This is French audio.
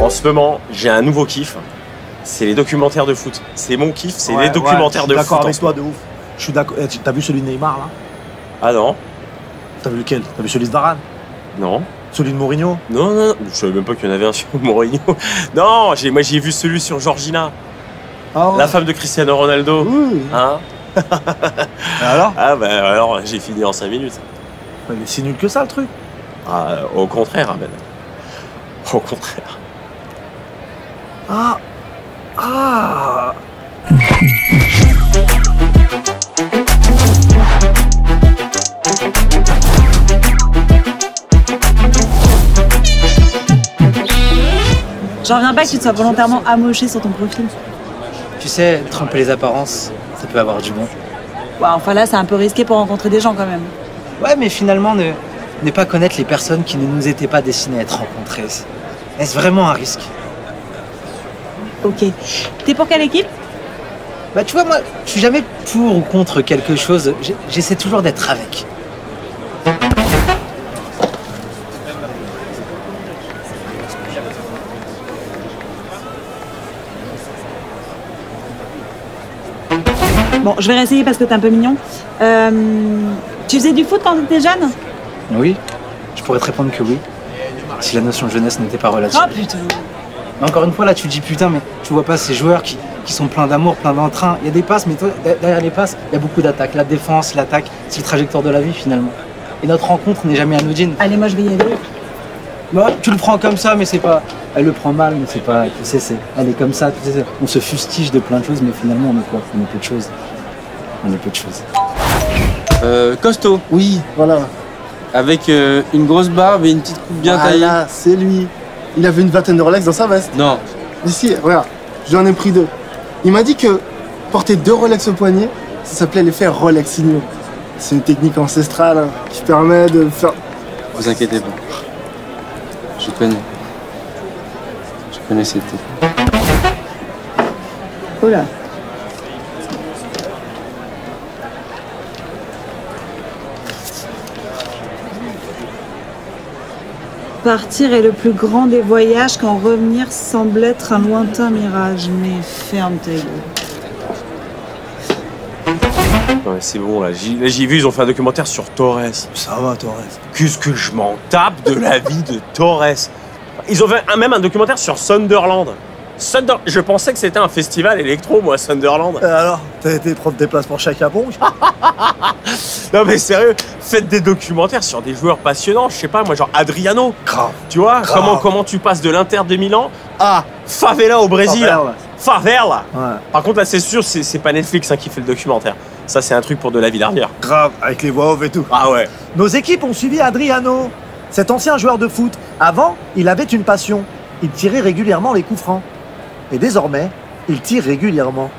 En ce moment, j'ai un nouveau kiff. C'est les documentaires de foot. C'est mon kiff, c'est les documentaires de foot. D'accord avec toi, de ouf. Je suis d'accord. T'as vu celui de Neymar, là? Ah non? T'as vu lequel? T'as vu celui de Varane? Non. Celui de Mourinho? Non, non, non. Je savais même pas qu'il y en avait un sur Mourinho. Non, moi j'ai vu celui sur Georgina. Ah ouais. La femme de Cristiano Ronaldo. Oui. Hein? Et alors? Ah bah alors, j'ai fini en 5 minutes. Mais c'est nul que ça, le truc. Ah, au contraire, Ahmed. Au contraire. Ah. Ah. J'en reviens pas que tu te sois volontairement amoché sur ton profil. Tu sais, tromper les apparences, ça peut avoir du bon. Ouais, enfin là, c'est un peu risqué pour rencontrer des gens quand même. Ouais, mais finalement, ne pas connaître les personnes qui ne nous étaient pas destinées à être rencontrées, est-ce vraiment un risque? Ok. T'es pour quelle équipe? Bah tu vois, moi, je suis jamais pour ou contre quelque chose. J'essaie toujours d'être avec. Bon, je vais réessayer parce que t'es un peu mignon. Tu faisais du foot quand t'étais jeune? Oui, je pourrais te répondre que oui. Si la notion de jeunesse n'était pas relative. Oh putain. Encore une fois, là, tu te dis putain, mais tu vois pas ces joueurs qui sont pleins d'amour, pleins d'entrain. Il y a des passes, mais toi, derrière les passes, il y a beaucoup d'attaques. La défense, l'attaque, c'est le trajectoire de la vie finalement. Et notre rencontre n'est jamais anodine. Allez, moi je vais y aller. Bah, tu le prends comme ça, mais c'est pas. Elle le prend mal, mais c'est pas. Tu sais, elle est comme ça. Tu sais, on se fustige de plein de choses, mais finalement, on est quoi? On est peu de choses. On est peu de choses. Costaud. Oui, voilà. Avec une grosse barbe et une petite coupe bien taillée. Voilà, c'est lui. Il avait une vingtaine de Rolex dans sa veste. Non. Mais si, regarde, j'en ai pris 2. Il m'a dit que porter 2 Rolex au poignet, ça s'appelait l'effet Rolexinho. C'est une technique ancestrale hein, qui permet de faire... Vous inquiétez pas. Je connais. Je connais cette technique. Oh là. Partir est le plus grand des voyages quand revenir semble être un lointain mirage. Mais ferme ta gueule. Ouais, c'est bon, là, j'ai vu, ils ont fait un documentaire sur Torres. Ça va, Torres. Qu'est-ce que je m'en tape de la vie de Torres. Ils ont fait même un documentaire sur Sunderland. Je pensais que c'était un festival électro, moi, Sunderland. Et alors, t'as été prendre tes places pour Chaka Ponk? Non mais sérieux, faites des documentaires sur des joueurs passionnants, je sais pas, moi genre Adriano. Grave. Tu vois, Grave. comment tu passes de l'Inter de Milan à Favela au Brésil. Favela. Ouais. Par contre là c'est sûr, c'est pas Netflix hein, qui fait le documentaire. Ça c'est un truc pour de la vie dernière. Grave, avec les voix off et tout. Ah ouais. Nos équipes ont suivi Adriano. Cet ancien joueur de foot. Avant, il avait une passion. Il tirait régulièrement les coups francs. Et désormais, il tire régulièrement.